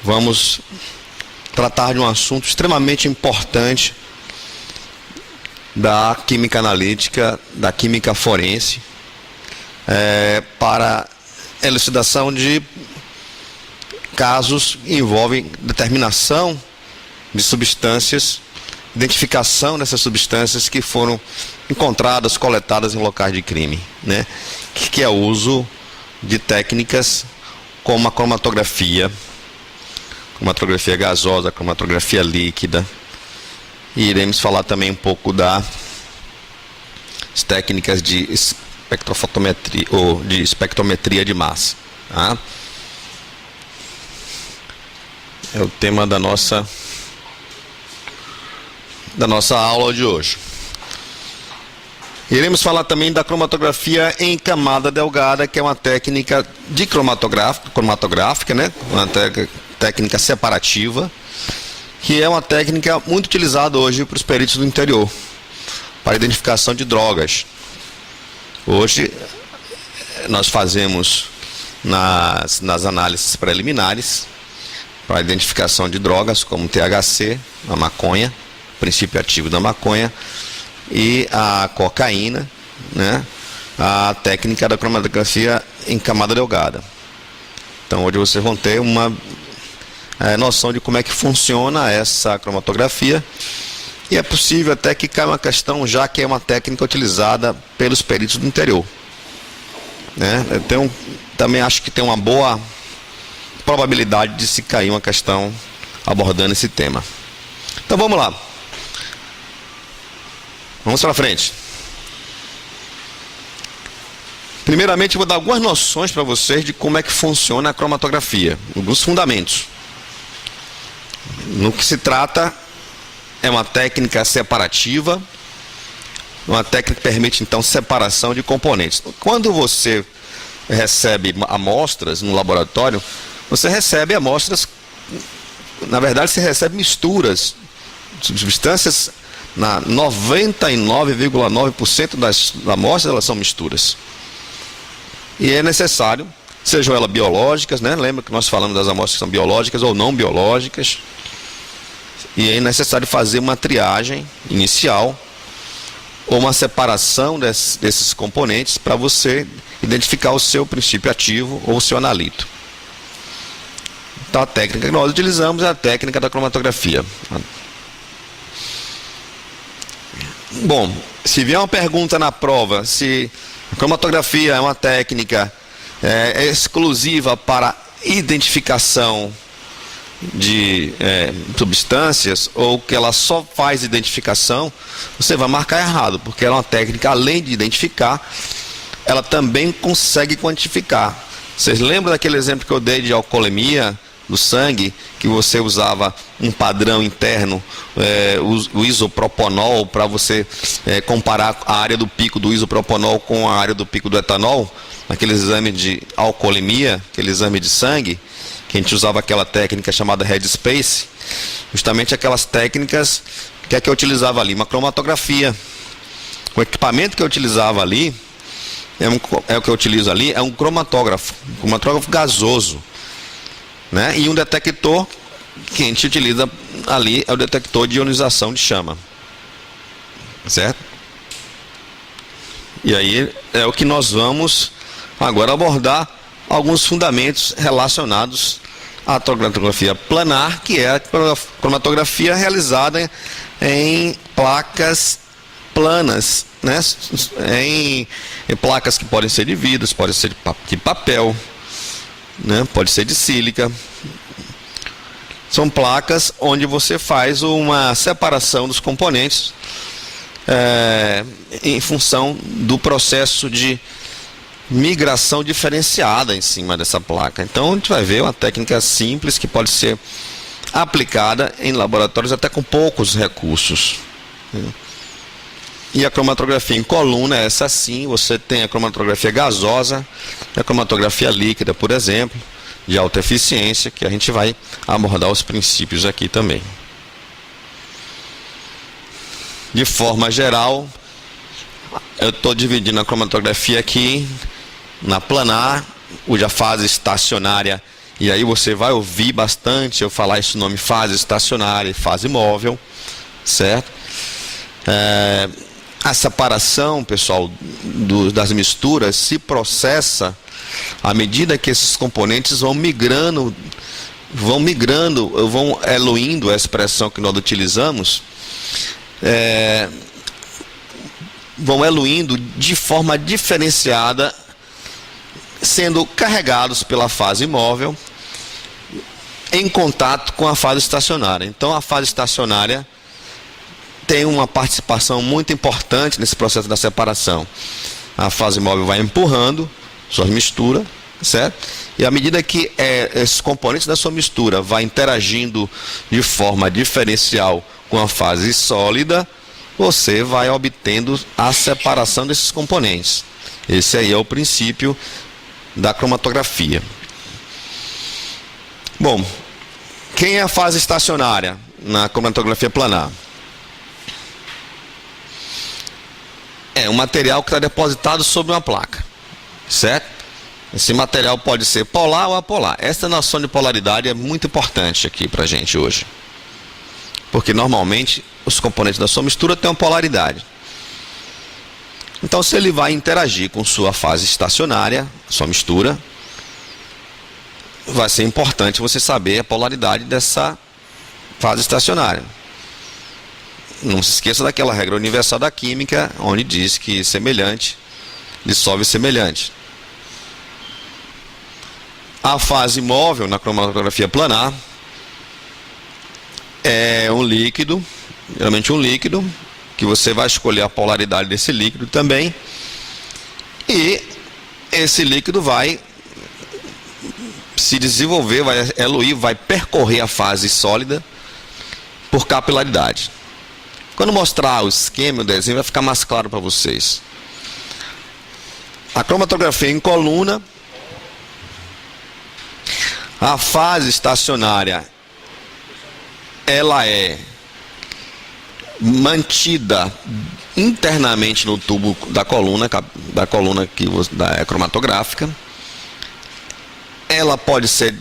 vamos tratar de um assunto extremamente importante da química analítica, da química forense, para elucidação de casos que envolvem determinação de substâncias, identificação dessas substâncias que foram encontradas, coletadas em locais de crime, né? Que é o uso de técnicas como a cromatografia gasosa, cromatografia líquida, e iremos falar também um pouco das técnicas de espectrofotometria ou de espectrometria de massa, tá? É o tema da nossa aula de hoje. Iremos falar também da cromatografia em camada delgada, que é uma técnica de cromatográfica, né? Uma técnica separativa, que é uma técnica muito utilizada hoje para os peritos do interior, para identificação de drogas. Hoje, nós fazemos nas análises preliminares, para a identificação de drogas, como THC, a maconha, princípio ativo da maconha, e a cocaína, né? A técnica da cromatografia em camada delgada. Então, hoje vocês vão ter uma noção de como é que funciona essa cromatografia, e é possível até que caia uma questão, já que é uma técnica utilizada pelos peritos do interior, né? Então, também acho que tem uma boa probabilidade de se cair uma questão abordando esse tema. Então vamos lá. Vamos para frente. Primeiramente, eu vou dar algumas noções para vocês de como é que funciona a cromatografia, alguns fundamentos. No que se trata, é uma técnica separativa, uma técnica que permite, então, separação de componentes. Quando você recebe amostras no laboratório, você recebe amostras, na verdade, você recebe misturas de substâncias. Na 99,9% das amostras, elas são misturas. E é necessário, sejam elas biológicas, né? Lembra que nós falamos das amostras que são biológicas ou não biológicas. E é necessário fazer uma triagem inicial ou uma separação desses componentes para você identificar o seu princípio ativo ou o seu analito. Então, a técnica que nós utilizamos é a técnica da cromatografia. Bom, se vier uma pergunta na prova, se a cromatografia é uma técnica exclusiva para identificação de substâncias, ou que ela só faz identificação, você vai marcar errado, porque ela é uma técnica, além de identificar, ela também consegue quantificar. Vocês lembram daquele exemplo que eu dei de alcoolemia do sangue, que você usava um padrão interno, o isopropanol, para você comparar a área do pico do isopropanol com a área do pico do etanol, naquele exame de alcoolemia, aquele exame de sangue, que a gente usava aquela técnica chamada Headspace, justamente aquelas técnicas que eu utilizava ali, uma cromatografia. O equipamento que eu utilizava ali, o que eu utilizo ali, é um cromatógrafo gasoso, né? E um detector que a gente utiliza ali é o detector de ionização de chama, certo? E aí é o que nós vamos agora abordar, alguns fundamentos relacionados à cromatografia planar, que é a cromatografia realizada em placas planas, né? Em placas que podem ser de vidro, podem ser de papel, né? Pode ser de sílica. São placas onde você faz uma separação dos componentes em função do processo de migração diferenciada em cima dessa placa. Então a gente vai ver uma técnica simples que pode ser aplicada em laboratórios até com poucos recursos. E a cromatografia em coluna, essa sim, você tem a cromatografia gasosa, a cromatografia líquida, por exemplo, de alta eficiência, que a gente vai abordar os princípios aqui também. De forma geral, eu estou dividindo a cromatografia aqui na planar, cuja fase estacionária E aí você vai ouvir bastante eu falar esse nome: fase estacionária e fase móvel, certo? A separação, pessoal, das misturas se processa à medida que esses componentes vão migrando, vão eluindo, a expressão que nós utilizamos, vão eluindo de forma diferenciada, sendo carregados pela fase móvel em contato com a fase estacionária. Então a fase estacionária tem uma participação muito importante nesse processo da separação. A fase móvel vai empurrando sua mistura, certo? E à medida que esses componentes da sua mistura vai interagindo de forma diferencial com a fase sólida, você vai obtendo a separação desses componentes. Esse aí é o princípio da cromatografia. Bom, quem é a fase estacionária na cromatografia planar? É um material que está depositado sobre uma placa, certo? Esse material pode ser polar ou apolar. Essa noção de polaridade é muito importante aqui para a gente hoje, porque normalmente os componentes da sua mistura têm uma polaridade. Então, se ele vai interagir com sua fase estacionária, sua mistura, vai ser importante você saber a polaridade dessa fase estacionária. Não se esqueça daquela regra universal da química, onde diz que semelhante dissolve semelhante. A fase móvel na cromatografia planar é um líquido, geralmente um líquido, que você vai escolher a polaridade desse líquido também, e esse líquido vai se desenvolver, vai eluir, vai percorrer a fase sólida por capilaridade. Quando mostrar o esquema, o desenho, vai ficar mais claro para vocês. A cromatografia em coluna, a fase estacionária, ela é mantida internamente no tubo da coluna cromatográfica. Ela pode ser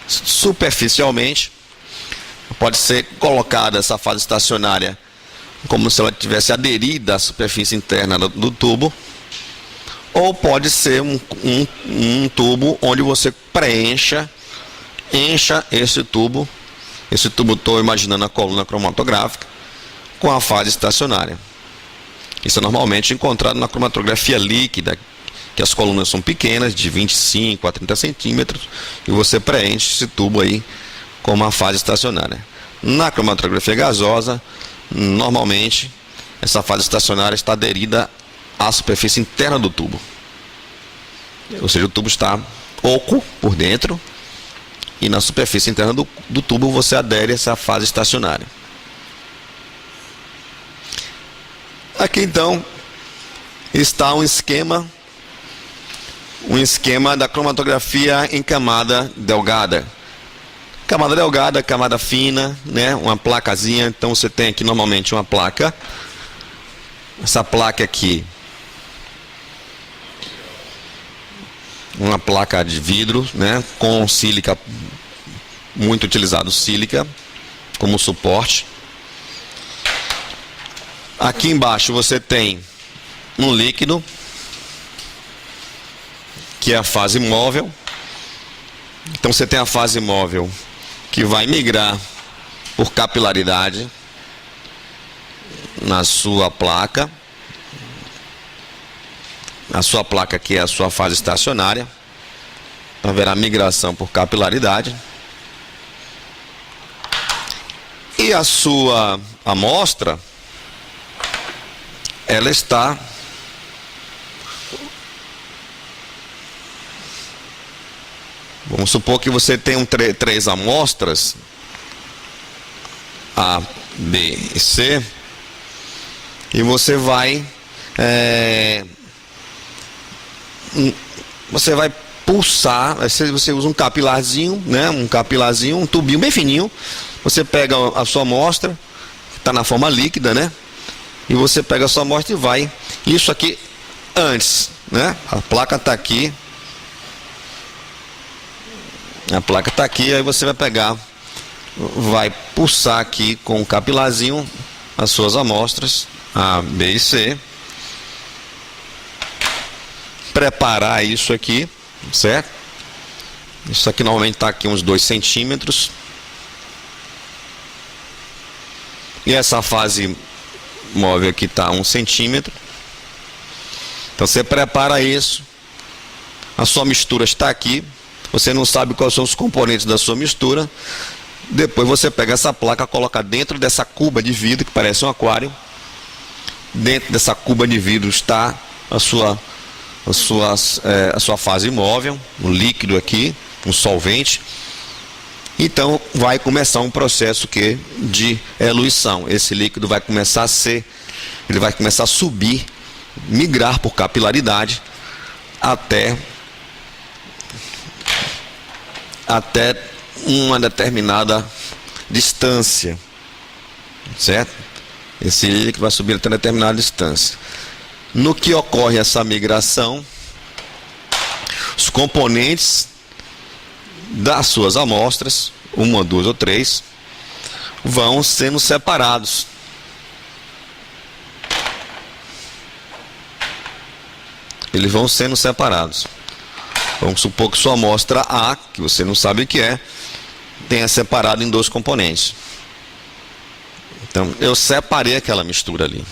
superficialmente, pode ser colocada essa fase estacionária como se ela tivesse aderida à superfície interna do tubo, ou pode ser um tubo onde você encha esse tubo. Esse tubo, estou imaginando a coluna cromatográfica, com a fase estacionária. Isso é normalmente encontrado na cromatografia líquida, que as colunas são pequenas, de 25 a 30 centímetros, e você preenche esse tubo aí com uma fase estacionária. Na cromatografia gasosa, normalmente, essa fase estacionária está aderida à superfície interna do tubo. Ou seja, o tubo está oco por dentro, e na superfície interna do tubo você adere a essa fase estacionária. Aqui então está um esquema da cromatografia em camada delgada. Camada delgada, camada fina, né? Uma placazinha. Então você tem aqui normalmente uma placa. Essa placa aqui, uma placa de vidro, né? Com sílica, muito utilizado sílica como suporte. Aqui embaixo você tem um líquido, que é a fase móvel. Então você tem a fase móvel que vai migrar por capilaridade na sua placa. A sua placa aqui é a sua fase estacionária. Haverá migração por capilaridade. E a sua amostra, ela está vamos supor que você tem três amostras, A, B e C, e você vai pulsar. Você usa um capilarzinho, né? Um tubinho bem fininho. Você pega a sua amostra, que está na forma líquida, né? E você pega a sua amostra e vai. Isso aqui antes, né? A placa está aqui. A placa está aqui, aí você vai pegar, vai pulsar aqui com o capilarzinho as suas amostras A, B e C. Preparar isso aqui, certo? Isso aqui normalmente está aqui uns 2 centímetros. E essa fase móvel aqui está 1 centímetro. Então você prepara isso. A sua mistura está aqui. Você não sabe quais são os componentes da sua mistura. Depois você pega essa placa, coloca dentro dessa cuba de vidro, que parece um aquário. Dentro dessa cuba de vidro está a sua fase móvel, um líquido aqui, um solvente. Então vai começar um processo de eluição. Esse líquido vai começar a subir, migrar por capilaridade até uma determinada distância, certo? Esse líquido vai subir até determinada distância. No que ocorre essa migração, os componentes das suas amostras, 1, 2 ou 3, vão sendo separados. Eles vão sendo separados. Vamos supor que sua amostra A, que você não sabe o que é, tenha separado em 2 componentes. Então, eu separei aquela mistura ali.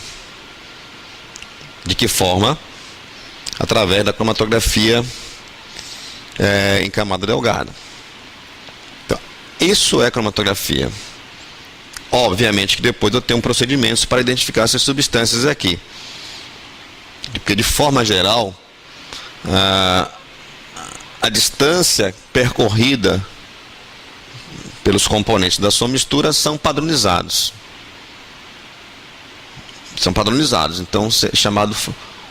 De que forma? Através da cromatografia em camada delgada. Então, isso é cromatografia. Obviamente que depois eu tenho procedimentos para identificar essas substâncias aqui. Porque de forma geral, a distância percorrida pelos componentes da sua mistura são padronizados. São padronizados, então é chamado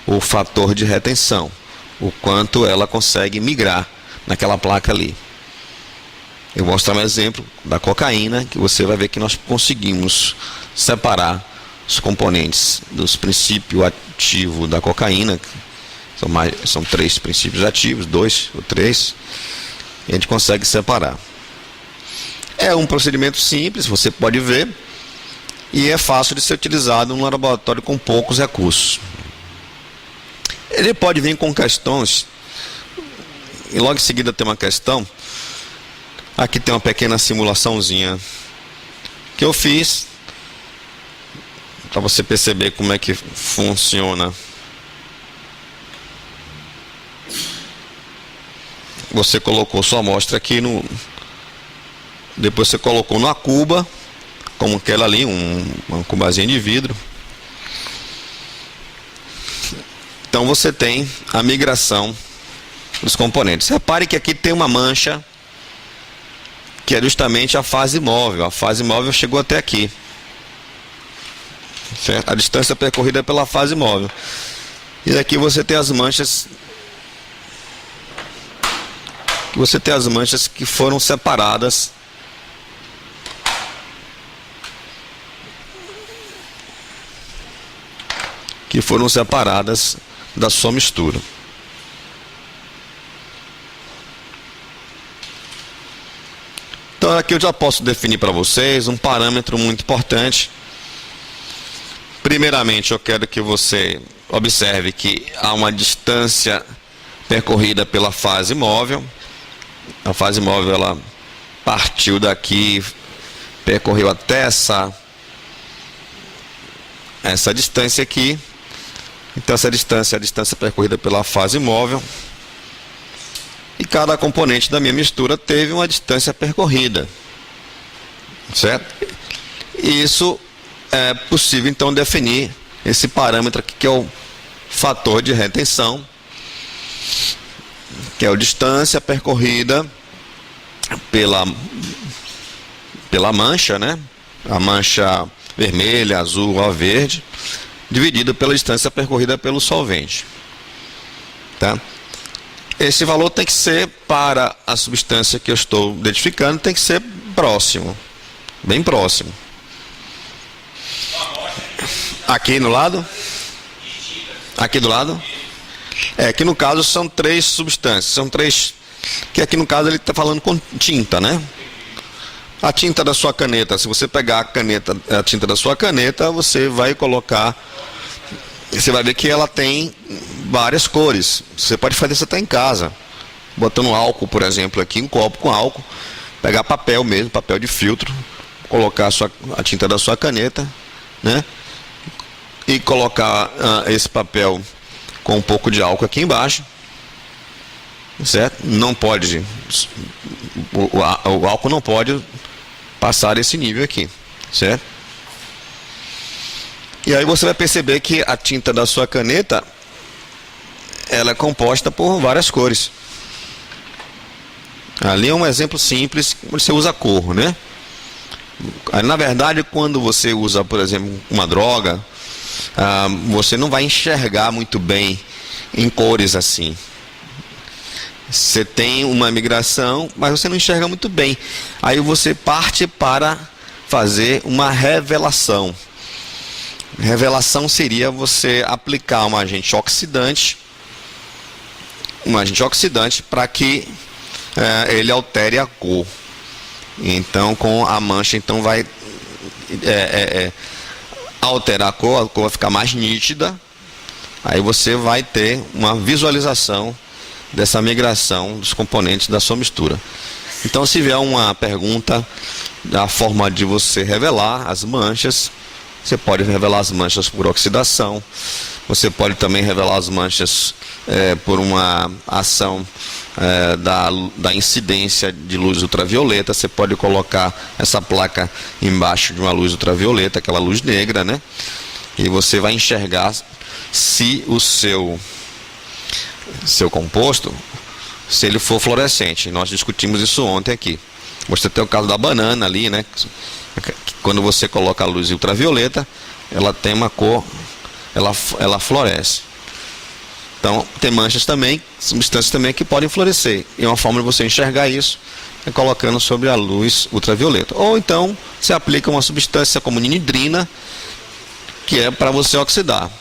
o fator de retenção, o quanto ela consegue migrar naquela placa ali. Eu vou mostrar um exemplo da cocaína, que você vai ver que nós conseguimos separar os componentes dos princípios ativos da cocaína. São 3 princípios ativos, 2 ou 3, e a gente consegue separar. É um procedimento simples, você pode ver, e é fácil de ser utilizado num laboratório com poucos recursos. Ele pode vir com questões, e logo em seguida tem uma questão. Aqui tem uma pequena simulaçãozinha que eu fiz, para você perceber como é que funciona. Você colocou sua amostra aqui depois você colocou numa cuba, como aquela ali, uma cubazinha de vidro. Então você tem a migração dos componentes. Repare que aqui tem uma mancha, que é justamente a fase móvel. A fase móvel chegou até aqui, certo? A distância percorrida pela fase móvel. E aqui você tem as manchas. Você tem as manchas que foram separadas da sua mistura. Então aqui eu já posso definir para vocês um parâmetro muito importante. Primeiramente, eu quero que você observe que há uma distância percorrida pela fase móvel. A fase móvel, ela partiu daqui, percorreu até essa distância aqui. Então essa distância é a distância percorrida pela fase móvel. E cada componente da minha mistura teve uma distância percorrida, certo? E isso é possível então definir esse parâmetro aqui, que é o fator de retenção, que é a distância percorrida pela mancha, né? A mancha vermelha, azul ou verde, dividido pela distância percorrida pelo solvente, tá? Esse valor tem que ser, para a substância que eu estou identificando, tem que ser próximo, bem próximo. Aqui no lado? Aqui do lado? É que no caso são 3 substâncias, são 3 que aqui no caso ele está falando com tinta, né? A tinta da sua caneta, se você pegar a tinta da sua caneta, você vai colocar, você vai ver que ela tem várias cores. Você pode fazer isso até em casa, botando álcool, por exemplo, aqui, um copo com álcool, pegar papel mesmo, papel de filtro, colocar a tinta da sua caneta, né? E colocar esse papel com um pouco de álcool aqui embaixo, certo? Não pode, o álcool não pode passar esse nível aqui, certo? E aí você vai perceber que a tinta da sua caneta, ela é composta por várias cores. Ali é um exemplo simples, você usa a cor, né? Aí, na verdade, quando você usa, por exemplo, uma droga, você não vai enxergar muito bem em cores assim. Você tem uma migração, mas você não enxerga muito bem. Aí você parte para fazer uma revelação. Revelação seria você aplicar um agente oxidante para que ele altere a cor. Então, com a mancha, então vai alterar a cor vai ficar mais nítida. Aí você vai ter uma visualização dessa migração dos componentes da sua mistura. Então, se vier uma pergunta da forma de você revelar as manchas, você pode revelar as manchas por oxidação, você pode também revelar as manchas por uma ação da incidência de luz ultravioleta. Você pode colocar essa placa embaixo de uma luz ultravioleta, aquela luz negra, né? E você vai enxergar se o seu composto, se ele for fluorescente. Nós discutimos isso ontem aqui. Mostrei até o caso da banana ali, né? Quando você coloca a luz ultravioleta, ela tem uma cor, ela floresce. Então, tem manchas também, substâncias também que podem florescer. E uma forma de você enxergar isso é colocando sobre a luz ultravioleta. Ou então, você aplica uma substância como ninidrina, que é para você oxidar,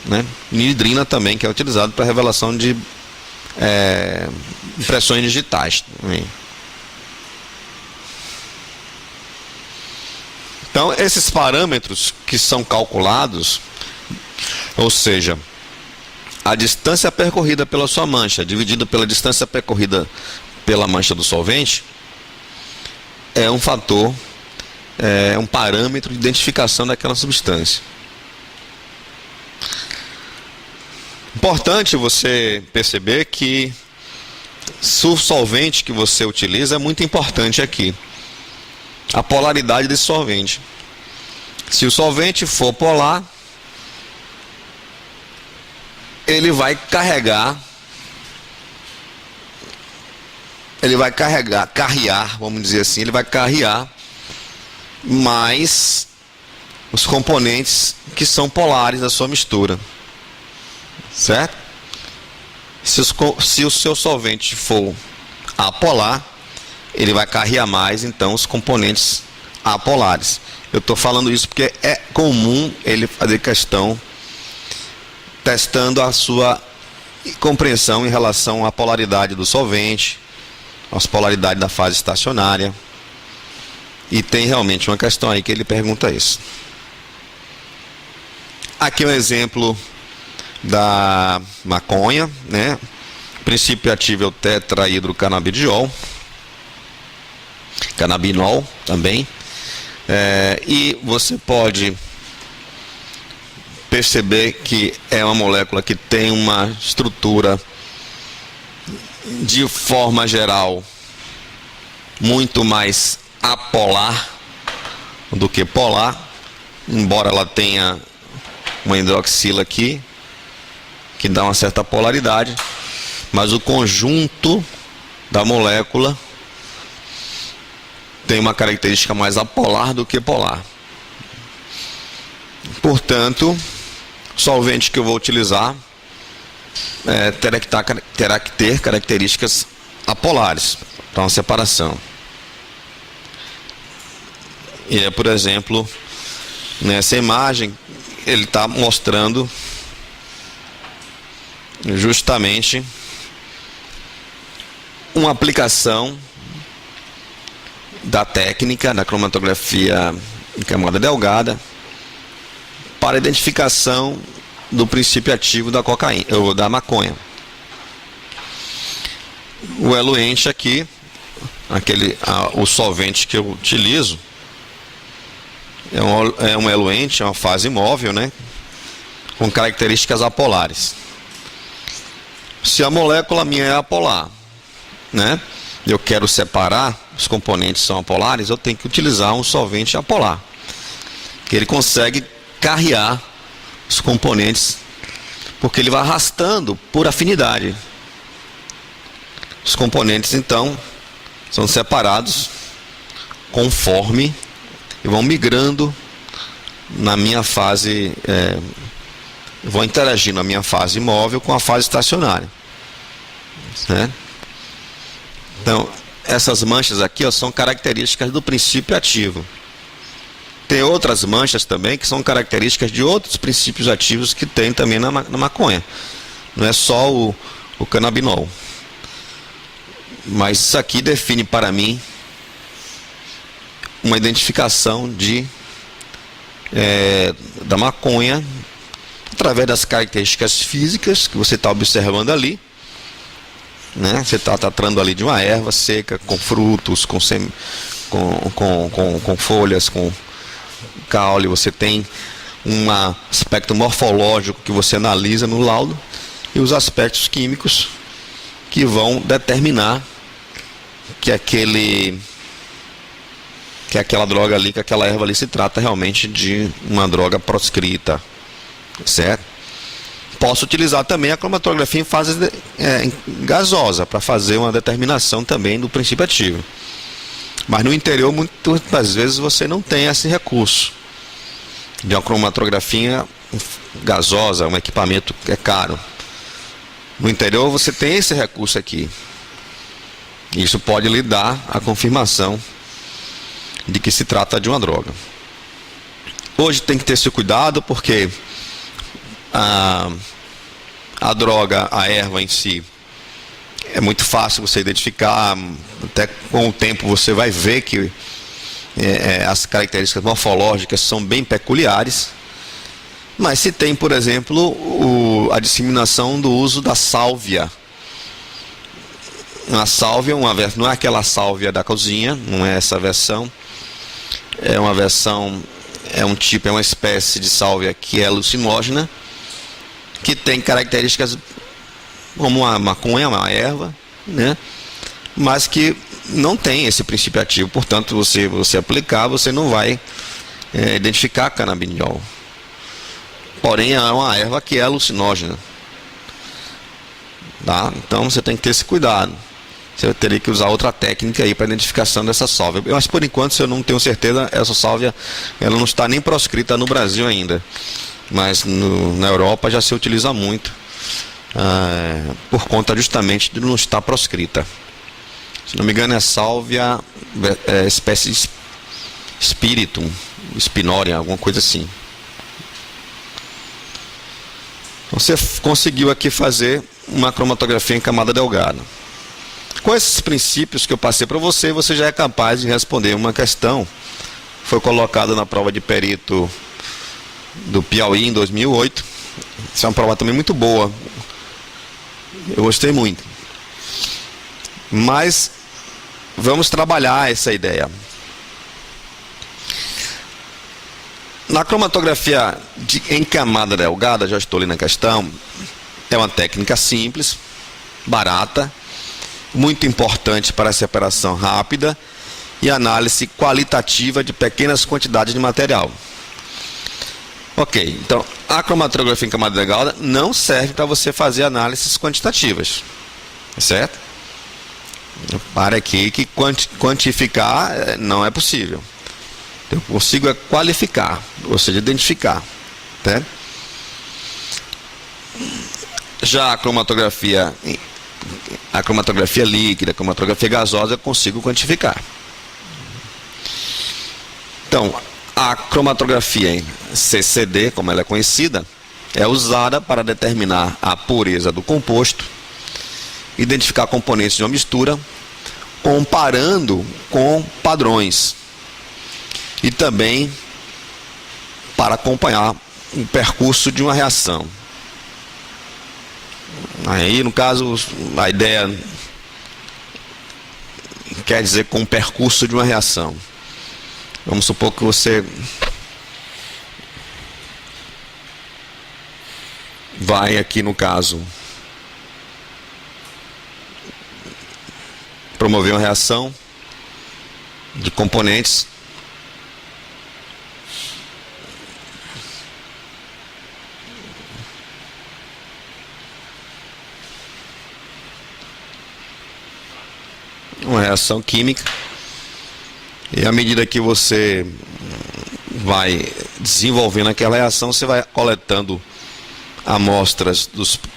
né? Ninidrina também, que é utilizado para revelação de impressões digitais também. Então, esses parâmetros que são calculados, ou seja, a distância percorrida pela sua mancha dividida pela distância percorrida pela mancha do solvente, é um fator, é um parâmetro de identificação daquela substância. Importante você perceber que se o solvente que você utiliza é muito importante aqui. A polaridade desse solvente. Se o solvente for polar, ele vai carregar, carrear, vamos dizer assim, ele vai carrear mais os componentes que são polares da sua mistura, certo? Se o seu solvente for apolar, ele vai carregar mais, então, os componentes apolares. Eu estou falando isso porque é comum ele fazer questão testando a sua compreensão em relação à polaridade do solvente, às polaridades da fase estacionária. E tem realmente uma questão aí que ele pergunta isso. Aqui é um exemplo da maconha, né? O princípio ativo é o tetrahidrocanabidiol, canabinol também. E você pode perceber que é uma molécula que tem uma estrutura, de forma geral, muito mais apolar do que polar, embora ela tenha uma hidroxila aqui, que dá uma certa polaridade, mas o conjunto da molécula tem uma característica mais apolar do que polar. Portanto, o solvente que eu vou utilizar terá que ter características apolares para uma separação. E por exemplo, nessa imagem, ele está mostrando justamente uma aplicação da técnica da cromatografia em camada delgada para identificação do princípio ativo da cocaína ou da maconha. O eluente aqui, o solvente que eu utilizo, é um eluente, é uma fase móvel, né, com características apolares. Se a molécula minha é apolar, né, eu quero separar, os componentes são apolares, eu tenho que utilizar um solvente apolar, que ele consegue carrear os componentes, porque ele vai arrastando por afinidade. Os componentes, então, são separados conforme e vão migrando na minha fase, vão interagir na minha fase móvel com a fase estacionária, né? Então, essas manchas aqui, ó, são características do princípio ativo. Tem outras manchas também que são características de outros princípios ativos que tem também na maconha. Não é só o canabinol. Mas isso aqui define para mim uma identificação da maconha através das características físicas que você está observando ali, né? Você está tratando ali de uma erva seca, com frutos, com folhas, com caule. Você tem um aspecto morfológico que você analisa no laudo e os aspectos químicos que vão determinar que aquela droga ali, que aquela erva ali se trata realmente de uma droga proscrita, certo? Posso utilizar também a cromatografia em fase gasosa para fazer uma determinação também do princípio ativo. Mas no interior, muitas das vezes, você não tem esse recurso de uma cromatografia gasosa, um equipamento que é caro. No interior, você tem esse recurso aqui. Isso pode lhe dar a confirmação de que se trata de uma droga. Hoje tem que ter esse cuidado, porque a droga, a erva em si, é muito fácil você identificar. Até com o tempo você vai ver que as características morfológicas são bem peculiares. Mas se tem, por exemplo, a disseminação do uso da sálvia. A sálvia não é aquela sálvia da cozinha, não é essa versão. É uma versão, é uma espécie de sálvia que é alucinógena, que tem características como uma maconha, uma erva, né? Mas que não tem esse princípio ativo. Portanto, você aplicar, você não vai identificar canabinol. Porém, é uma erva que é alucinógena, tá? Então você tem que ter esse cuidado. Você teria que usar outra técnica aí para identificação dessa sálvia. Mas por enquanto, eu não tenho certeza, essa sálvia ela não está nem proscrita no Brasil ainda. Mas na Europa já se utiliza muito, por conta justamente de não estar proscrita. Se não me engano, é sálvia, espécie de spiritum, spinoria, alguma coisa assim. Então, você conseguiu aqui fazer uma cromatografia em camada delgada. Com esses princípios que eu passei para você, você já é capaz de responder uma questão. Foi colocada na prova de perito do Piauí em 2008. Essa é uma prova também muito boa. Eu gostei muito. Mas vamos trabalhar essa ideia. Na cromatografia em camada delgada, já estou ali na questão, é uma técnica simples, barata, muito importante para a separação rápida e análise qualitativa de pequenas quantidades de material. Ok, então a cromatografia em camada delgada não serve para você fazer análises quantitativas, certo? Para aqui que quantificar não é possível. Eu consigo qualificar, ou seja, identificar, tá? Já a cromatografia líquida, a cromatografia gasosa, eu consigo quantificar. Então, a cromatografia em CCD, como ela é conhecida, é usada para determinar a pureza do composto identificar componentes de uma mistura, comparando com padrões. E também para acompanhar o percurso de uma reação. Aí, no caso, a ideia quer dizer com o percurso de uma reação. Vamos supor que você vai aqui, no caso, promover uma reação de componentes uma reação química, e à medida que você vai desenvolvendo aquela reação, você vai coletando amostras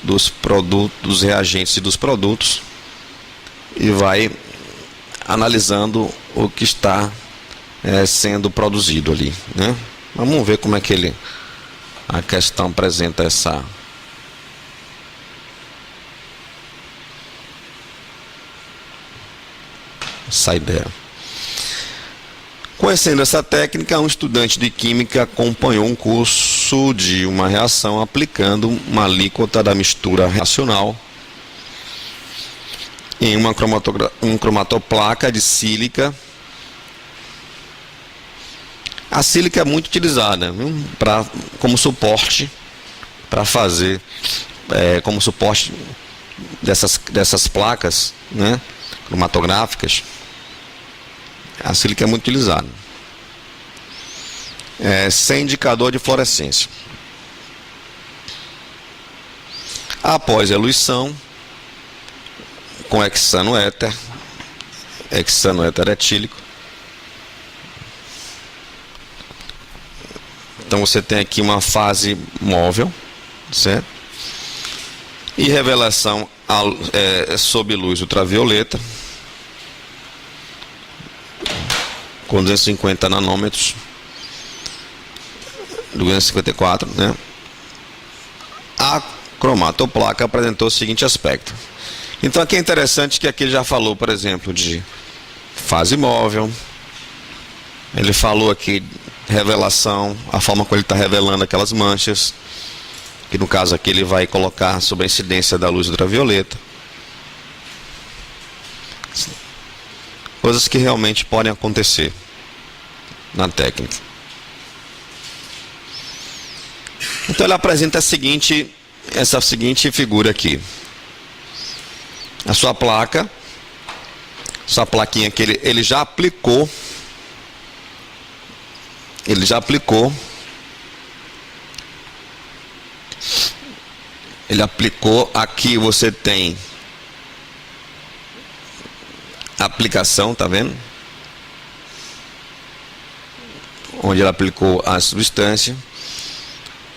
dos produtos, dos reagentes e dos produtos, e vai analisando o que está sendo produzido ali, né? Vamos ver como é que a questão apresenta essa ideia. Conhecendo essa técnica, um estudante de química acompanhou um curso de uma reação aplicando uma alíquota da mistura reacional em uma cromatoplaca de sílica. A sílica é muito utilizada como suporte para fazer, como suporte dessas placas, né, cromatográficas. A sílica é muito utilizada. Sem indicador de fluorescência. Após a eluição, com hexano éter etílico. Então você tem aqui uma fase móvel, certo? E revelação sob luz ultravioleta, com 250 nanômetros, 254, né? A cromatoplaca apresentou o seguinte aspecto. Então aqui é interessante que aqui ele já falou, por exemplo, de fase móvel. Ele falou aqui revelação, a forma como ele está revelando aquelas manchas, que no caso aqui ele vai colocar sob a incidência da luz ultravioleta. Coisas que realmente podem acontecer na técnica. Então ele apresenta essa seguinte figura aqui. A sua plaquinha que ele já aplicou. Ele aplicou, aqui você tem a aplicação, tá vendo? Onde ele aplicou a substância.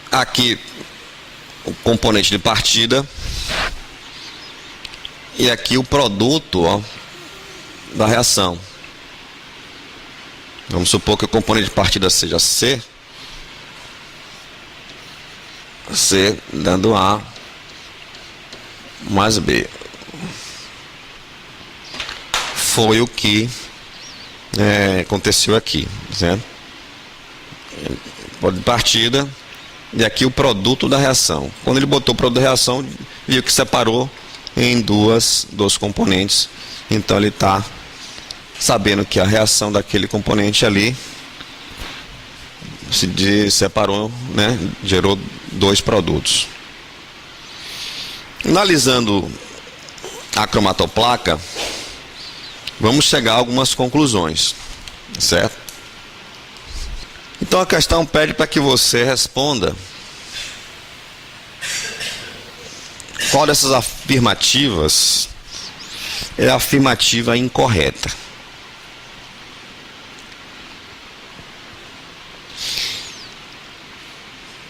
Aqui o componente de partida. E aqui o produto, ó, da reação. Vamos supor que o componente de partida seja C dando A mais B. Foi o que aconteceu aqui, certo? De partida, e aqui o produto da reação. Quando ele botou o produto da reação, viu que separou em dois componentes. Então ele está sabendo que a reação daquele componente ali se separou, né? Gerou dois produtos. Analisando a cromatoplaca, vamos chegar a algumas conclusões, certo? Então a questão pede para que você responda qual dessas afirmativas é a afirmativa incorreta.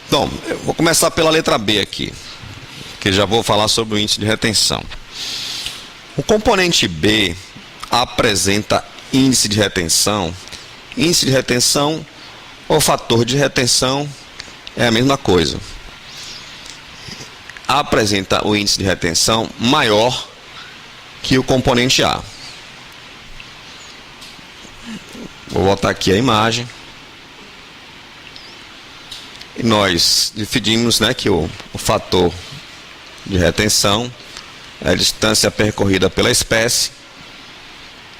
Então, eu vou começar pela letra B aqui, que já vou falar sobre o índice de retenção. O componente B apresenta índice de retenção. Índice de retenção ou fator de retenção é a mesma coisa. Apresenta o índice de retenção maior que o componente A. Vou botar aqui a imagem. E nós definimos, né, que o fator de retenção é a distância percorrida pela espécie,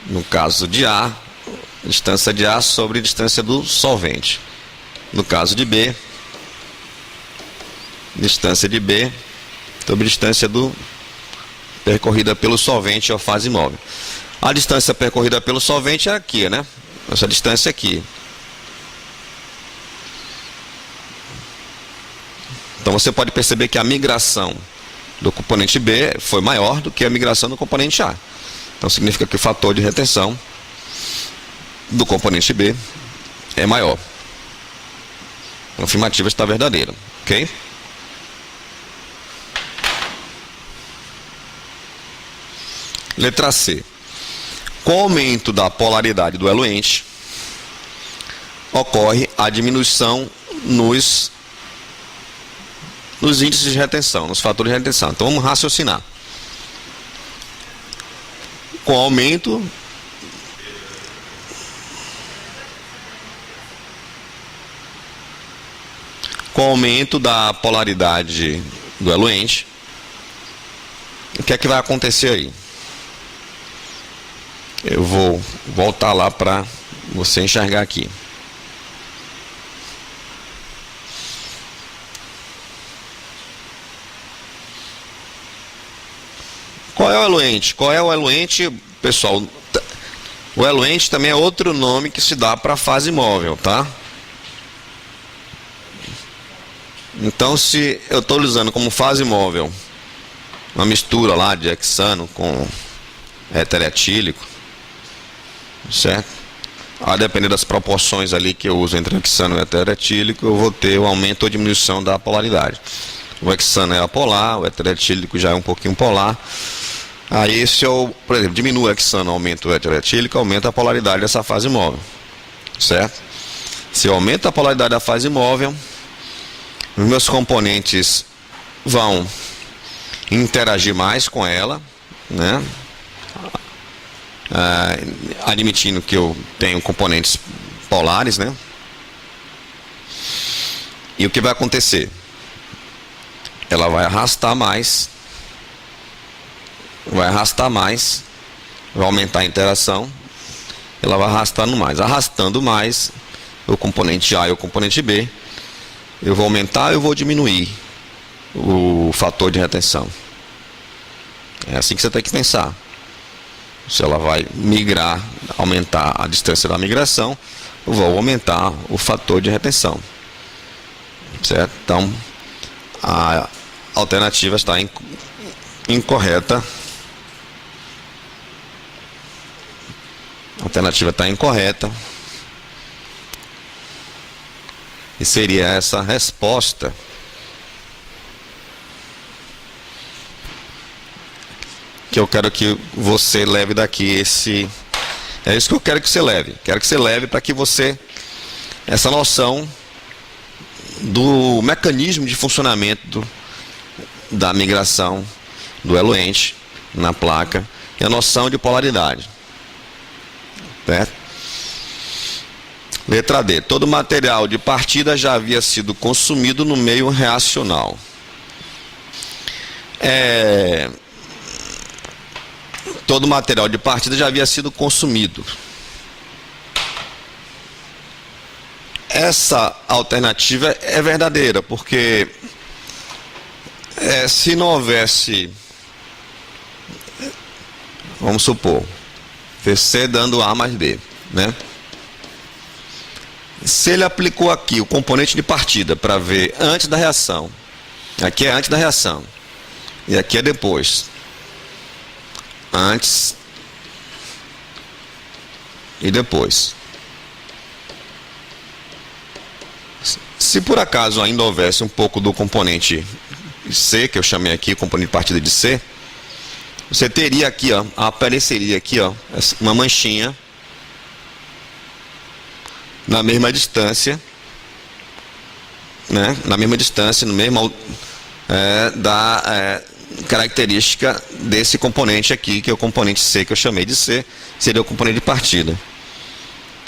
no caso de A, distância de A sobre a distância do solvente. No caso de B, distância de B sobre a distância percorrida pelo solvente ou fase móvel. A distância percorrida pelo solvente é aqui, né? Essa distância aqui. Então você pode perceber que a migração do componente B foi maior do que a migração do componente A. Então significa que o fator de retenção do componente B é maior. A afirmativa está verdadeira, ok? Letra C. Com o aumento da polaridade do eluente, ocorre a diminuição nos índices de retenção, nos fatores de retenção. Então vamos raciocinar. Com o aumento da polaridade do eluente, o que é que vai acontecer aí? Eu vou voltar lá para você enxergar aqui. Qual é o eluente? Qual é o eluente, pessoal? O eluente também é outro nome que se dá para a fase móvel, tá? Então, se eu estou usando como fase móvel uma mistura lá de hexano com heteretílico, certo? A depender das proporções ali que eu uso entre hexano e heteretílico, eu vou ter o aumento ou diminuição da polaridade. O hexano é apolar, o heteretílico já é um pouquinho polar. Aí se eu, por exemplo, diminuo o hexano, aumento o heteretílico, aumenta a polaridade dessa fase móvel, certo? Se eu aumento a polaridade da fase móvel, os meus componentes vão interagir mais com ela, né? Admitindo que eu tenho componentes polares, né? E o que vai acontecer? Ela vai arrastar mais, vai aumentar a interação, ela vai arrastando mais o componente A e o componente B. Eu vou aumentar, eu vou diminuir o fator de retenção. É assim que você tem que pensar. Se ela vai migrar, aumentar a distância da migração, eu vou aumentar o fator de retenção, certo? Então a alternativa está incorreta. A alternativa está incorreta. E seria essa resposta que eu quero que você leve daqui. É isso que eu quero que você leve. Quero que você leve para que você, essa noção do mecanismo de funcionamento da migração do eluente na placa e a noção de polaridade. Certo? Letra D. Todo material de partida já havia sido consumido no meio reacional. Todo material de partida já havia sido consumido. Essa alternativa é verdadeira, porque se não houvesse, vamos supor, C dando A mais B, né? Se ele aplicou aqui o componente de partida para ver antes da reação, aqui é antes da reação, e aqui é depois. Antes e depois. Se por acaso ainda houvesse um pouco do componente C, que eu chamei aqui componente de partida de C, você teria aqui, ó, apareceria aqui, ó, uma manchinha na mesma distância, né? Na mesma distância, no mesmo característica desse componente aqui, que é o componente C, que eu chamei de C, seria o componente de partida.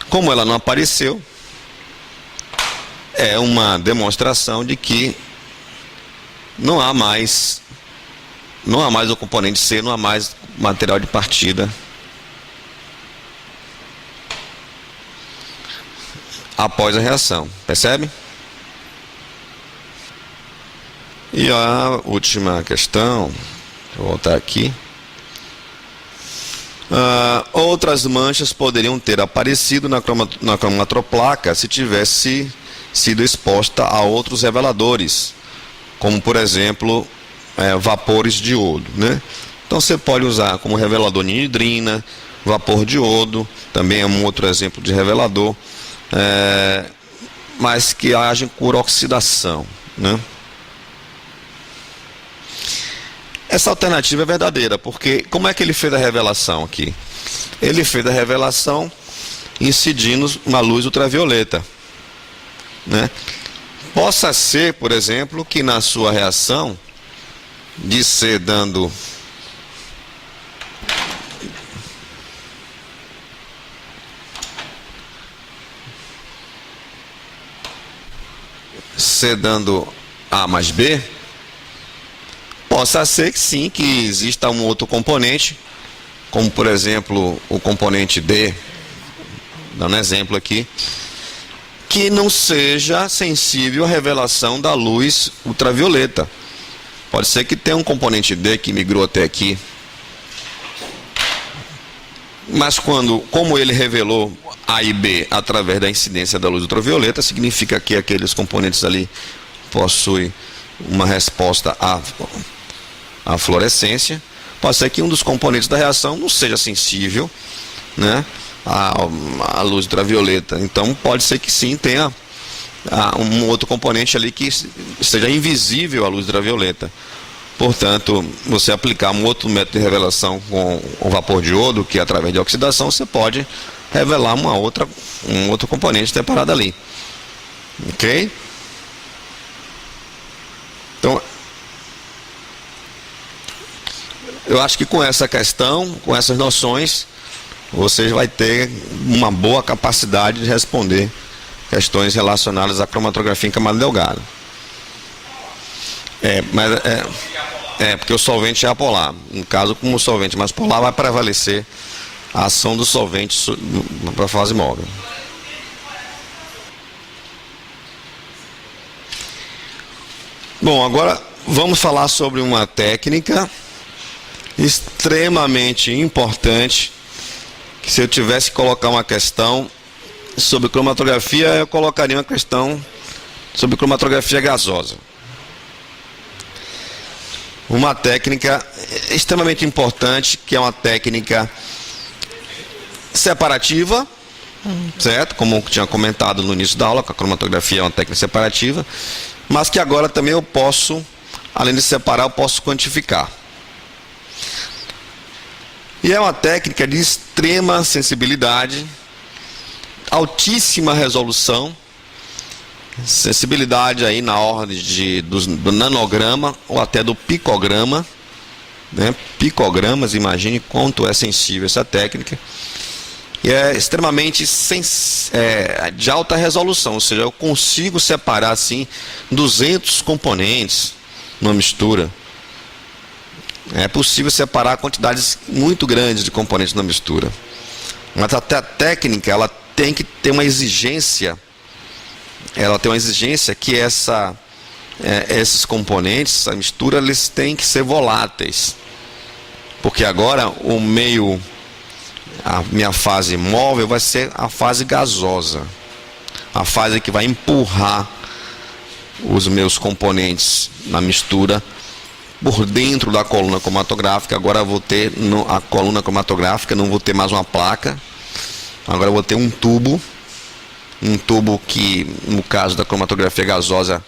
Como ela não apareceu, é uma demonstração de que não há mais o componente C, não há mais material de partida após a reação, percebe? E a última questão, vou voltar aqui. Outras manchas poderiam ter aparecido na cromatoplaca se tivesse sido exposta a outros reveladores, como por exemplo vapores de iodo, né? Então você pode usar como revelador nitidrina, vapor de iodo, também é um outro exemplo de revelador, mas que agem por oxidação, né? Essa alternativa é verdadeira, porque como é que ele fez a revelação aqui? Ele fez a revelação incidindo uma luz ultravioleta, né? Possa ser, por exemplo, que na sua reação de C dando A mais B, possa ser que sim, que exista um outro componente, como por exemplo o componente D, dando exemplo aqui, que não seja sensível à revelação da luz ultravioleta. Pode ser que tenha um componente D que migrou até aqui, mas como ele revelou A e B através da incidência da luz ultravioleta, significa que aqueles componentes ali possuem uma resposta à fluorescência. Pode ser que um dos componentes da reação não seja sensível, né, à luz ultravioleta. Então pode ser que sim tenha um outro componente ali que seja invisível à luz ultravioleta. Portanto, você aplicar um outro método de revelação com o vapor de iodo, que é através de oxidação, você pode revelar um outro componente separado ali. Ok? Então, eu acho que com essa questão, com essas noções, você vai ter uma boa capacidade de responder questões relacionadas à cromatografia em camada delgada. Porque o solvente é apolar. No caso, como o solvente mais polar, vai prevalecer a ação do solvente para a fase móvel. Bom, agora vamos falar sobre uma técnica extremamente importante, que se eu tivesse que colocar uma questão sobre cromatografia, eu colocaria uma questão sobre cromatografia gasosa. Uma técnica extremamente importante, que é uma técnica separativa, certo? Como eu tinha comentado no início da aula, que a cromatografia é uma técnica separativa, mas que agora também eu posso, além de separar, eu posso quantificar. E é uma técnica de extrema sensibilidade, altíssima resolução, sensibilidade aí na ordem do nanograma ou até do picograma, né? Picogramas, imagine quanto é sensível essa técnica. E é extremamente de alta resolução, ou seja, eu consigo separar assim 200 componentes numa mistura. É possível separar quantidades muito grandes de componentes na mistura. Mas até a técnica, ela tem que ter uma exigência. Ela tem uma exigência que esses componentes, a mistura, eles têm que ser voláteis. Porque agora a minha fase móvel vai ser a fase gasosa. A fase que vai empurrar os meus componentes na mistura por dentro da coluna cromatográfica. Agora eu vou ter a coluna cromatográfica, não vou ter mais uma placa. Agora eu vou ter um tubo que, no caso da cromatografia gasosa,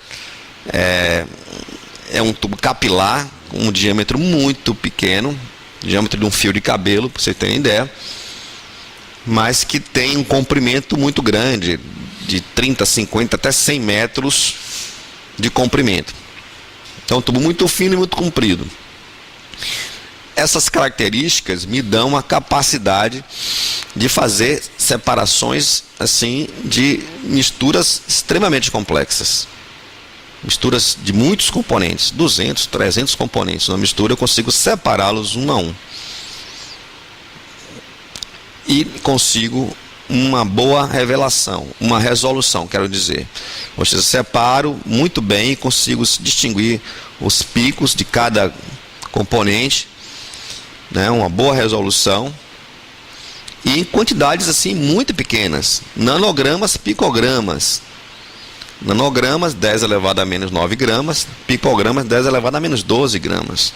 é um tubo capilar, com um diâmetro muito pequeno, diâmetro de um fio de cabelo, para vocês terem ideia, mas que tem um comprimento muito grande, de 30, 50, até 100 metros de comprimento. Então, um tubo muito fino e muito comprido. Essas características me dão a capacidade de fazer separações assim de misturas extremamente complexas. Misturas de muitos componentes, 200, 300 componentes na mistura, eu consigo separá-los um a um. E consigo uma boa revelação, uma resolução, quero dizer. Ou seja, separo muito bem e consigo distinguir os picos de cada componente, né, uma boa resolução, e em quantidades assim muito pequenas, nanogramas, picogramas. Nanogramas, 10 elevado a menos 9 gramas, picogramas, 10 elevado a menos 12 gramas.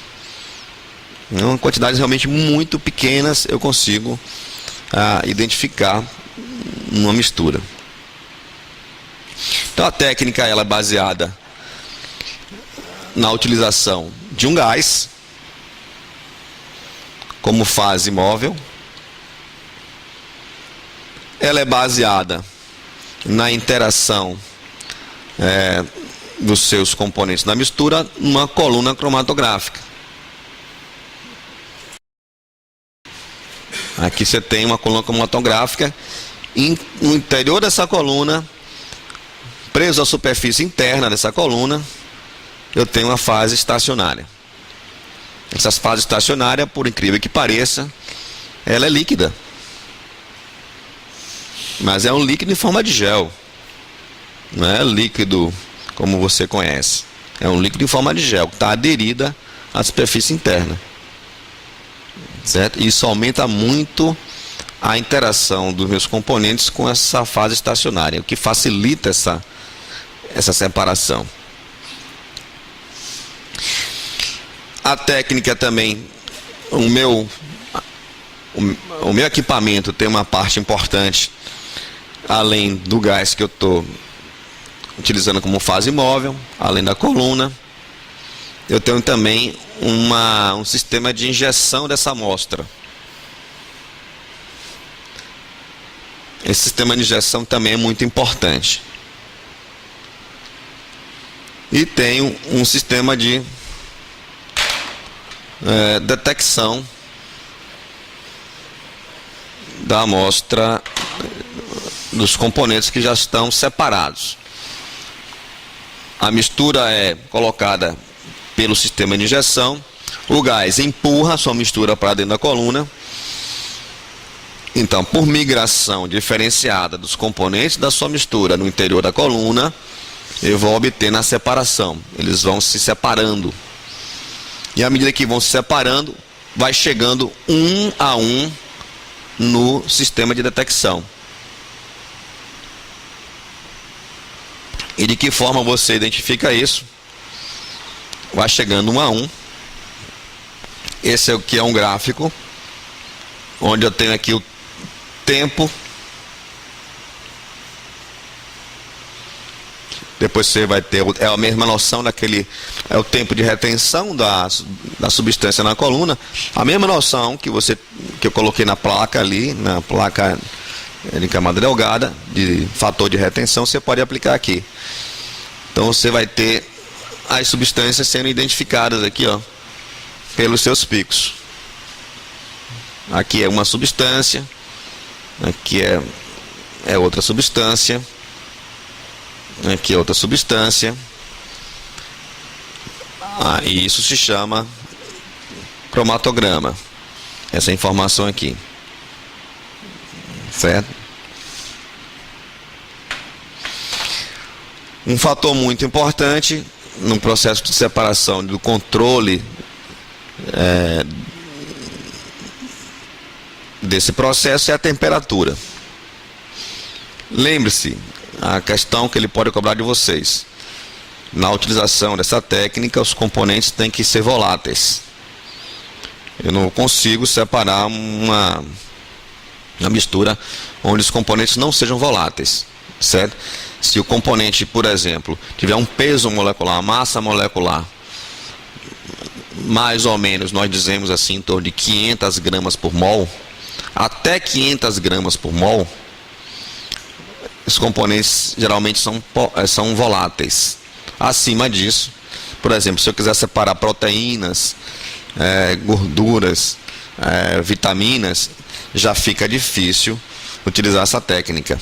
Então, quantidades realmente muito pequenas eu consigo identificar uma mistura. Então a técnica ela é baseada na utilização de um gás como fase móvel. Ela é baseada na interação dos seus componentes na mistura numa coluna cromatográfica. Aqui você tem uma coluna cromatográfica, no interior dessa coluna, preso à superfície interna dessa coluna, eu tenho uma fase estacionária. Essa fase estacionária, por incrível que pareça, ela é líquida. Mas é um líquido em forma de gel. Não é líquido como você conhece. É um líquido em forma de gel, que está aderida à superfície interna. Certo? Isso aumenta muito a interação dos meus componentes com essa fase estacionária, o que facilita essa separação. A técnica também, o meu equipamento tem uma parte importante, além do gás que eu estou utilizando como fase móvel, além da coluna, eu tenho também um sistema de injeção dessa amostra. Esse sistema de injeção também é muito importante. E tenho um sistema de detecção da amostra dos componentes que já estão separados. A mistura é colocada pelo sistema de injeção, o gás empurra a sua mistura para dentro da coluna. Então, por migração diferenciada dos componentes da sua mistura no interior da coluna, eu vou obter a separação. Eles vão se separando. E à medida que vão se separando, vai chegando um a um no sistema de detecção. E de que forma você identifica isso? Vai chegando um a um. Esse aqui é um gráfico, onde eu tenho aqui o tempo. Depois você vai ter a mesma noção daquele, é o tempo de retenção da substância na coluna. A mesma noção que eu coloquei na placa ali, na placa de camada delgada, de fator de retenção, você pode aplicar aqui. Então você vai ter as substâncias sendo identificadas aqui, ó, pelos seus picos. Aqui é uma substância, aqui é outra substância, aqui é outra substância. E isso se chama cromatograma, essa informação aqui, certo? Um fator muito importante no processo de separação, do controle desse processo é a temperatura. Lembre-se, a questão que ele pode cobrar de vocês: na utilização dessa técnica, os componentes têm que ser voláteis. Eu não consigo separar uma mistura onde os componentes não sejam voláteis, certo? Se o componente, por exemplo, tiver um peso molecular, uma massa molecular, mais ou menos, nós dizemos assim, em torno de 500 gramas por mol, até 500 gramas por mol, os componentes geralmente são voláteis. Acima disso, por exemplo, se eu quiser separar proteínas gorduras, vitaminas, já fica difícil utilizar essa técnica,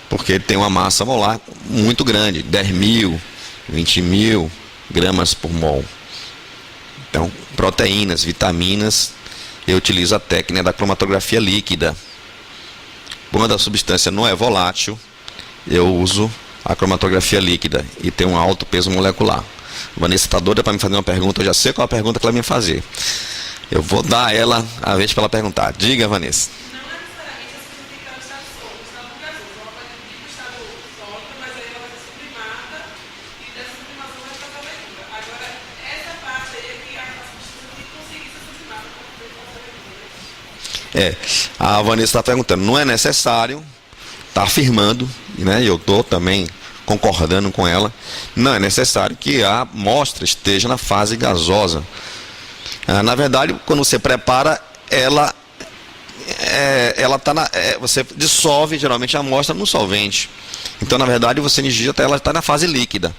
porque tem uma massa molar muito grande, 10.000, 20.000 gramas por mol. Então, proteínas, vitaminas, eu utilizo a técnica da cromatografia líquida. Quando a substância não é volátil, eu uso a cromatografia líquida e tem um alto peso molecular. Vanessa está doida para me fazer uma pergunta, eu já sei qual é a pergunta que ela vai me fazer. Eu vou dar a ela a vez para ela perguntar. Diga, Vanessa. A Vanessa está perguntando, não é necessário, está afirmando, né, e eu estou também concordando com ela, não é necessário que a amostra esteja na fase gasosa. Na verdade, quando você prepara, ela tá você dissolve geralmente a amostra no solvente. Então, na verdade, você injeta, ela está na fase líquida.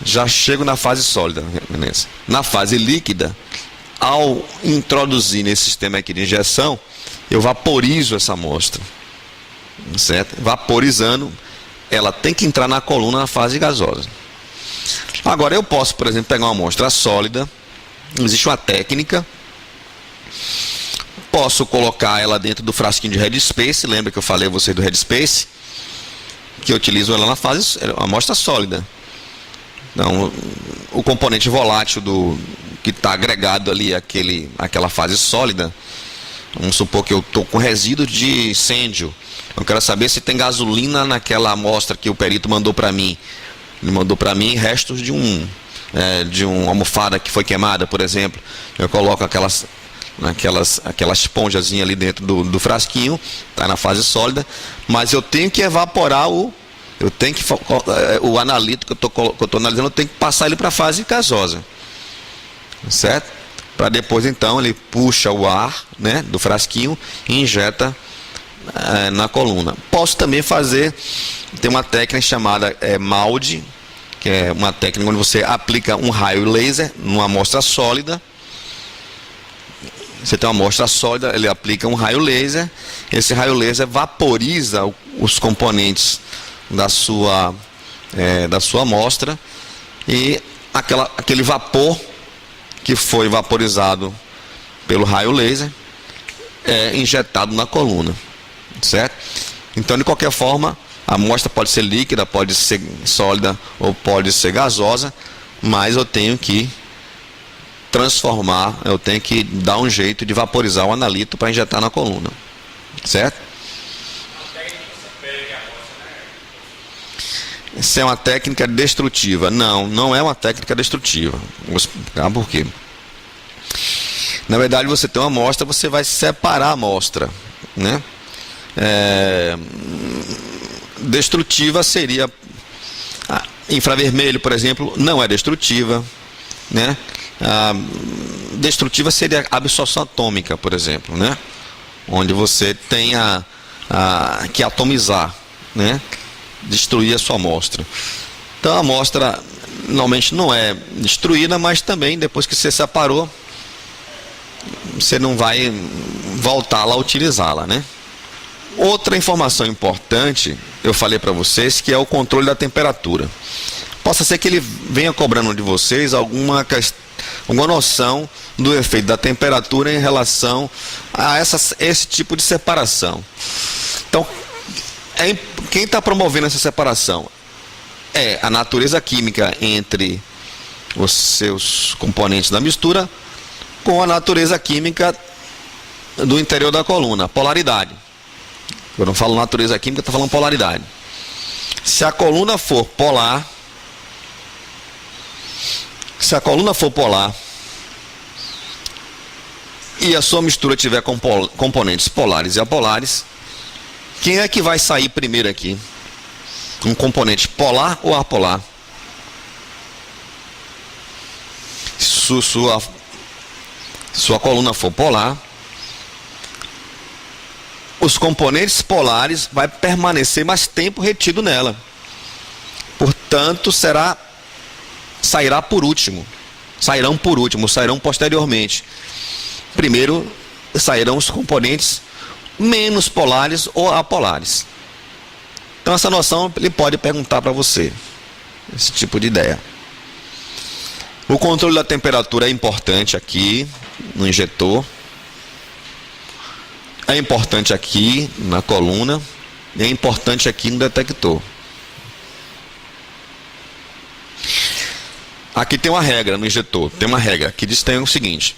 Já chego na fase sólida, Vanessa. Na fase líquida, ao introduzir nesse sistema aqui de injeção, eu vaporizo essa amostra, certo? Vaporizando, ela tem que entrar na coluna na fase gasosa. Agora eu posso, por exemplo, pegar uma amostra sólida, existe uma técnica, posso colocar ela dentro do frasquinho de Headspace, lembra que eu falei a você do Headspace? Que eu utilizo ela na fase, amostra sólida. Então, o componente volátil que está agregado ali àquela fase sólida, vamos supor que eu estou com resíduo de incêndio, eu quero saber se tem gasolina naquela amostra que o perito mandou para mim. Ele mandou para mim restos de uma almofada que foi queimada, por exemplo. Eu coloco aquela esponjazinha ali dentro do frasquinho, está na fase sólida, mas eu tenho que evaporar o analito que eu estou analisando, eu tenho que passar ele para a fase gasosa, certo? Para depois então ele puxa o ar, né, do frasquinho e injeta na coluna. Posso também tem uma técnica chamada MALDI, que é uma técnica onde você aplica um raio laser numa amostra sólida. Você tem uma amostra sólida, ele aplica um raio laser, esse raio laser vaporiza os componentes da sua amostra, e aquele vapor que foi vaporizado pelo raio laser é injetado na coluna, certo? Então, de qualquer forma, a amostra pode ser líquida, pode ser sólida ou pode ser gasosa, mas eu tenho que transformar, eu tenho que dar um jeito de vaporizar o analito para injetar na coluna, certo? Isso é uma técnica destrutiva. Não é uma técnica destrutiva. Vou explicar por quê. Na verdade, você tem uma amostra, você vai separar a amostra, né? Destrutiva seria infravermelho, por exemplo, não é destrutiva, né? Destrutiva seria a absorção atômica, por exemplo, né? Onde você tem que atomizar, né? Destruir a sua amostra. Então a amostra normalmente não é destruída, mas também depois que você separou, você não vai voltar lá a utilizá-la, né? Outra informação importante, eu falei para vocês, que é o controle da temperatura. Possa ser que ele venha cobrando de vocês alguma noção do efeito da temperatura em relação a esse tipo de separação. Então, quem está promovendo essa separação é a natureza química entre os seus componentes da mistura com a natureza química do interior da coluna, polaridade. Eu não falo natureza química, estou falando polaridade. Se a coluna for polar, e a sua mistura tiver componentes polares e apolares, quem é que vai sair primeiro aqui? Um componente polar ou apolar? Se sua coluna for polar, os componentes polares vai permanecer mais tempo retido nela. Portanto, sairá por último. sairão por último, sairão posteriormente. Primeiro sairão os componentes menos polares ou apolares. Então essa noção ele pode perguntar para você, esse tipo de ideia. O controle da temperatura é importante aqui no injetor, é importante aqui na coluna, e é importante aqui no detector. Aqui tem uma regra no injetor, tem uma regra que diz tem o seguinte,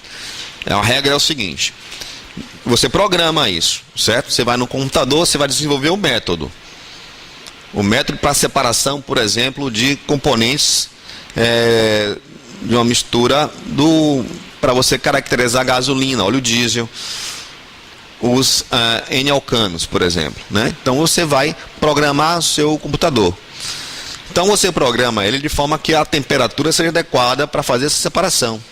a regra é o seguinte, você programa isso, certo? Você vai no computador, você vai desenvolver um método. O método para separação, por exemplo, de componentes de uma mistura para você caracterizar a gasolina, óleo diesel, os N-alcanos, por exemplo, né? Então você vai programar o seu computador. Então você programa ele de forma que a temperatura seja adequada para fazer essa separação.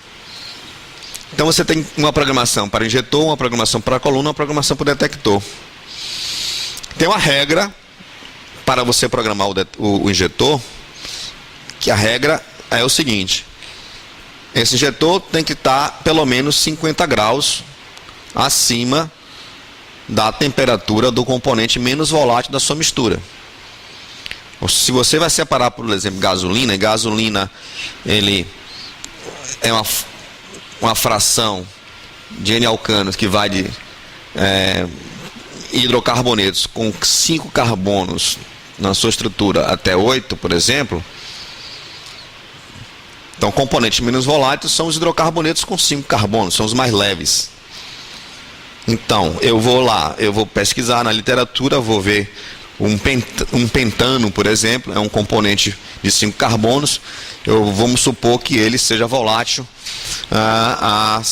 Então você tem uma programação para injetor, uma programação para coluna, uma programação para o detector. Tem uma regra para você programar o injetor, que a regra é o seguinte: esse injetor tem que estar pelo menos 50 graus acima da temperatura do componente menos volátil da sua mistura. Se você vai separar, por exemplo, gasolina, e gasolina ele é uma fração de N-alcanos que vai de hidrocarbonetos com 5 carbonos na sua estrutura até 8, por exemplo. Então, componentes menos voláteis são os hidrocarbonetos com 5 carbonos, são os mais leves. Então, eu vou pesquisar na literatura, vou ver um pentano, por exemplo, é um componente de 5 carbonos. Vamos supor que ele seja volátil a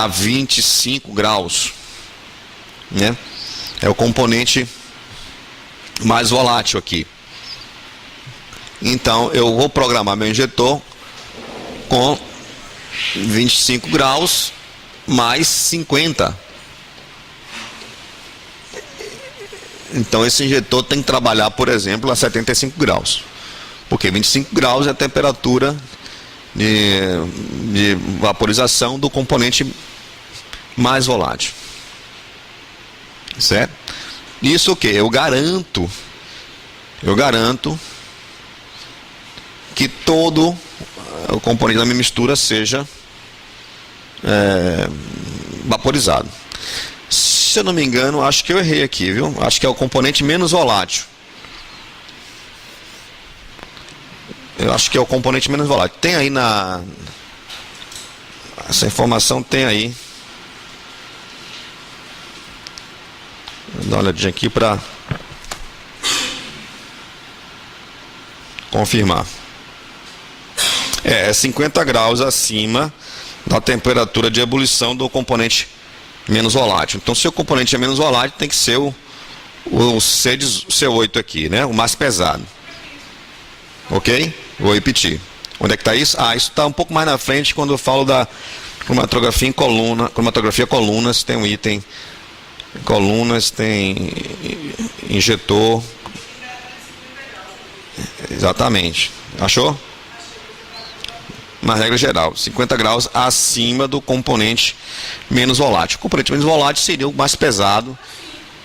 25 graus, né? É o componente mais volátil aqui. Então eu vou programar meu injetor com 25 graus mais 50. Então esse injetor tem que trabalhar, por exemplo, a 75 graus. Porque 25 graus é a temperatura de vaporização do componente mais volátil. Certo? Isso o que? Eu garanto que todo o componente da minha mistura seja vaporizado. Se eu não me engano, acho que eu errei aqui, viu? Acho que é o componente menos volátil. Eu acho que é o componente menos volátil. Tem aí essa informação tem aí. Vou dar uma olhadinha aqui para confirmar. É 50 graus acima da temperatura de ebulição do componente menos volátil. Então, se o componente é menos volátil, tem que ser o C8 aqui, né? O mais pesado. Ok? Vou repetir. Onde é que está isso? Isso está um pouco mais na frente quando eu falo da cromatografia em coluna. Cromatografia colunas, tem um item. Colunas, tem injetor. Exatamente. Achou? Uma regra geral, 50 graus acima do componente menos volátil. O componente menos volátil seria o mais pesado,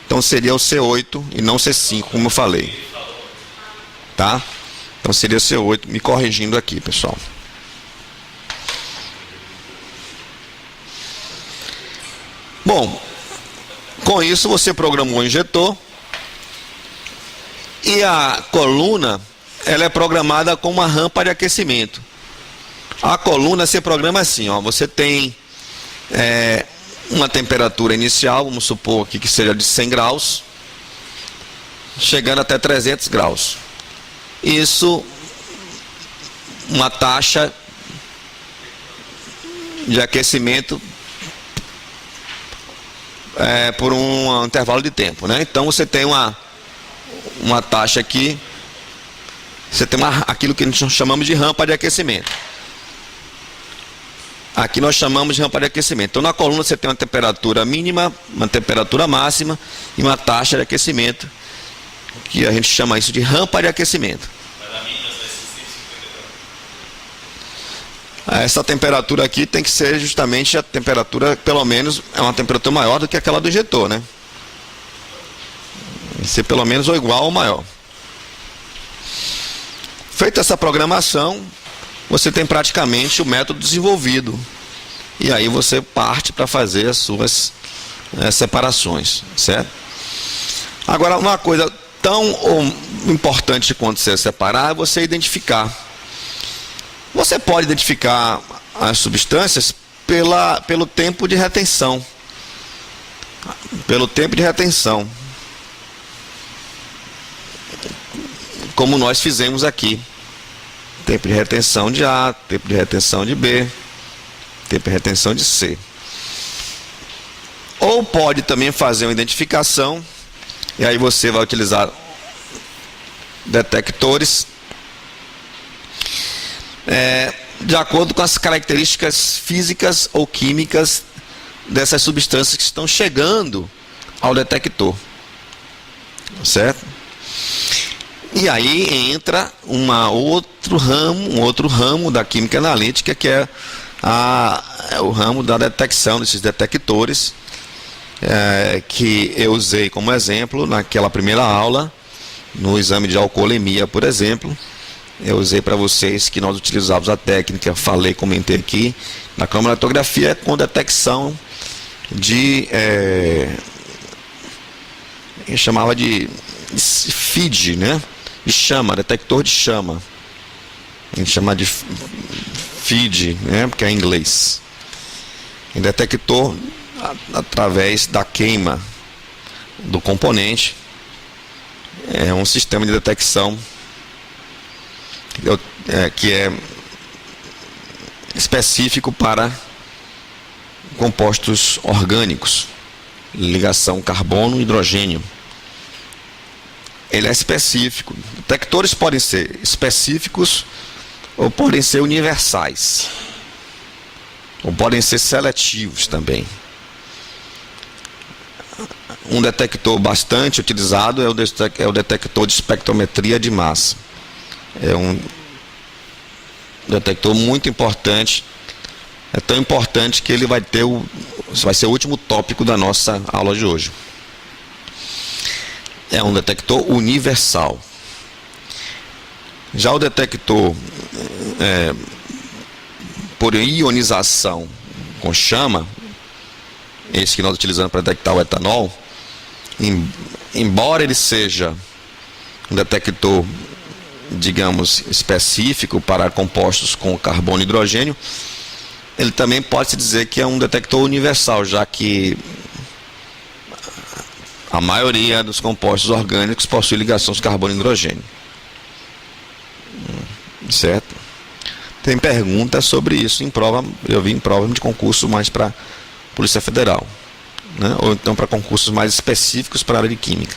então seria o C8 e não C5, como eu falei. Tá? Então seria C8, me corrigindo aqui, pessoal. Bom, com isso você programou o injetor e a coluna, ela é programada com uma rampa de aquecimento. A coluna você programa assim, ó, você tem uma temperatura inicial, vamos supor aqui que seja de 100 graus, chegando até 300 graus. Isso, uma taxa de aquecimento por um intervalo de tempo, né? Então você tem uma taxa aqui, você tem aquilo que nós chamamos de rampa de aquecimento. Aqui nós chamamos de rampa de aquecimento. Então na coluna você tem uma temperatura mínima, uma temperatura máxima e uma taxa de aquecimento, que a gente chama isso de rampa de aquecimento. essa temperatura aqui tem que ser justamente a temperatura, pelo menos, é uma temperatura maior do que aquela do injetor, né? Tem que ser pelo menos ou igual ou maior. Feita essa programação, você tem praticamente o método desenvolvido. E aí você parte para fazer as suas separações, certo? Agora, uma coisa tão importante quanto você separar é você identificar. Você pode identificar as substâncias pelo tempo de retenção. Pelo tempo de retenção. Como nós fizemos aqui. Tempo de retenção de A, tempo de retenção de B, tempo de retenção de C. Ou pode também fazer uma identificação, e aí você vai utilizar detectores de acordo com as características físicas ou químicas dessas substâncias que estão chegando ao detector, certo? E aí entra um outro ramo da química analítica, que é o ramo da detecção desses detectores, que eu usei como exemplo naquela primeira aula, no exame de alcoolemia, por exemplo. Eu usei para vocês que nós utilizávamos a técnica, comentei aqui, na cromatografia com detecção de, eu chamava de FID, né? De chama, detector de chama. A gente chama de FID, né? Porque é em inglês. Um detector através da queima do componente. É um sistema de detecção que é específico para compostos orgânicos, ligação carbono-hidrogênio. Ele é específico. Detectores podem ser específicos ou podem ser universais, ou podem ser seletivos também. Um detector bastante utilizado é o detector de espectrometria de massa. É um detector muito importante. É tão importante que ele vai ser o último tópico da nossa aula de hoje. É um detector universal. Já o detector por ionização com chama, esse que nós utilizamos para detectar o etanol, embora ele seja um detector, digamos, específico para compostos com carbono e hidrogênio, ele também pode-se dizer que é um detector universal, já que a maioria dos compostos orgânicos possui ligações carbono e hidrogênio. Certo? Tem perguntas sobre isso em prova, eu vi em prova de concurso mais para Polícia Federal, né? Ou então para concursos mais específicos para a área de química.